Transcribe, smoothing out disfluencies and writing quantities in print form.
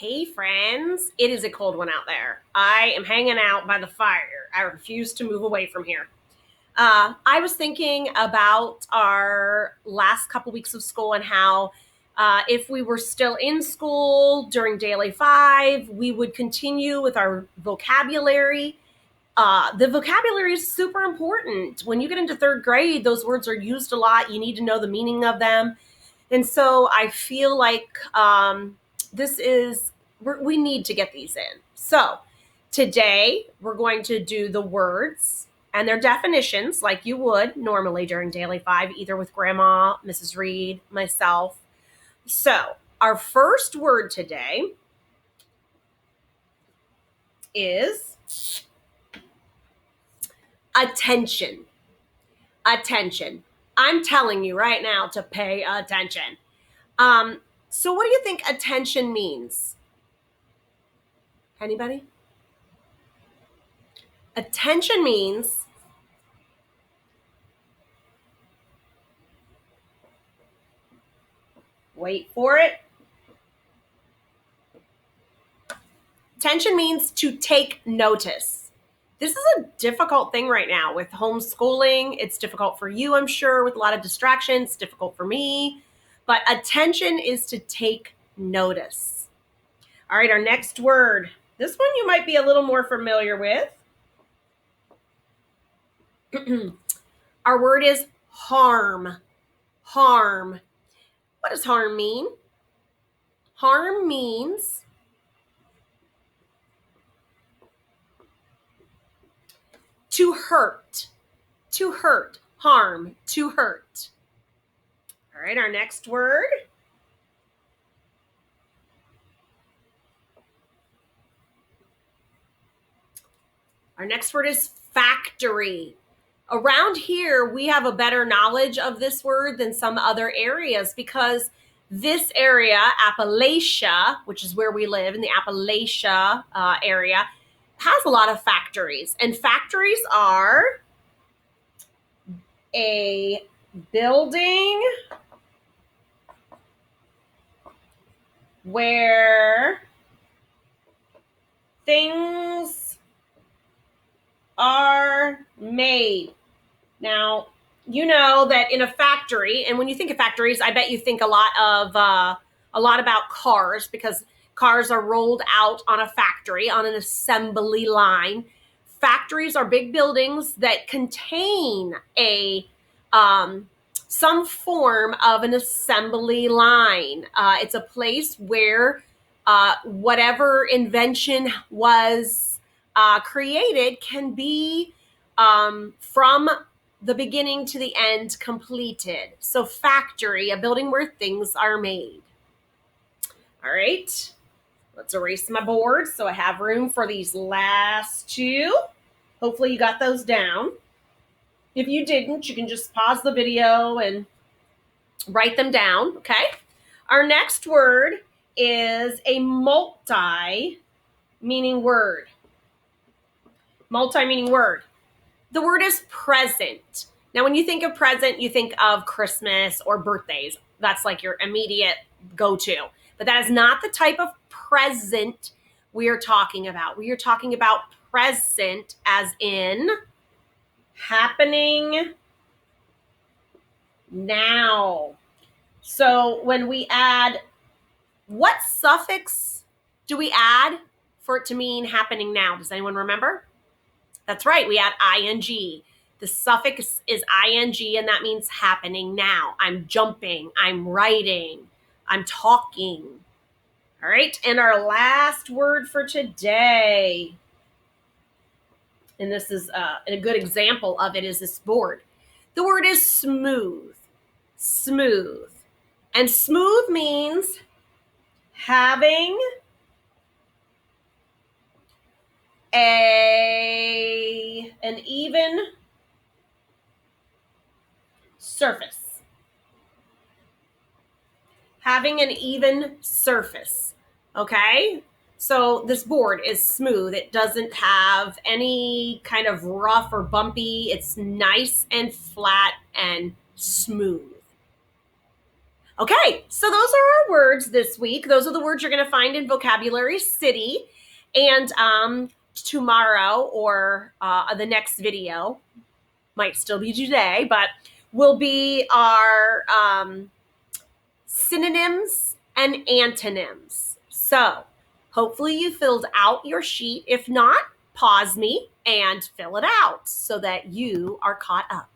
Hey friends, it is a cold one out there. I am hanging out by the fire. I refuse to move away from here. I was thinking about our last couple weeks of school and how if we were still in school during Daily 5, we would continue with our vocabulary. The vocabulary is super important. When you get into third grade, those words are used a lot. You need to know the meaning of them. And so I feel like we need to get these in. So today we're going to do the words and their definitions like you would normally during Daily 5, either with Grandma, Mrs. Reed, myself. So our first word today is attention. Attention. I'm telling you right now to pay attention. So what do you think attention means? Anybody? Attention means wait for it. Attention means to take notice. This is a difficult thing right now with homeschooling. It's difficult for you, I'm sure, with a lot of distractions. It's difficult for me. But attention is to take notice. All right, our next word. This one you might be a little more familiar with. Our word is harm. Harm. What does harm mean? Harm means to hurt. To hurt. Harm. To hurt. All right, our next word. Our next word is factory. Around here, we have a better knowledge of this word than some other areas because this area, Appalachia, which is where we live in the Appalachia area, has a lot of factories. And factories are a building where things are made. Now, you know that in a factory, and when you think of factories, I bet you think a lot about cars because cars are rolled out on a factory, on an assembly line. Factories are big buildings that contain some form of an assembly line. It's a place where whatever invention was created can be from the beginning to the end completed. So factory, a building where things are made. All right, let's erase my board so I have room for these last two. Hopefully you got those down. If you didn't, you can just pause the video and write them down, okay? Our next word is a multi-meaning word. Multi-meaning word. The word is present. Now, when you think of present, you think of Christmas or birthdays. That's like your immediate go-to. But that is not the type of present we are talking about. We are talking about present as in happening now. So when we add, what suffix do we add for it to mean happening now? Does anyone remember? That's right, we add ing. The suffix is ing, and that means happening now. I'm jumping, I'm writing, I'm talking. All right, and our last word for today, and this is a good example of it, is this board. The word is smooth. Smooth. And smooth means having an even surface. Having an even surface, okay? So this board is smooth. It doesn't have any kind of rough or bumpy. It's nice and flat and smooth. Okay, so those are our words this week. Those are the words you're going to find in Vocabulary City. And tomorrow or the next video, might still be today, but will be our synonyms and antonyms. So hopefully you filled out your sheet. If not, pause me and fill it out so that you are caught up.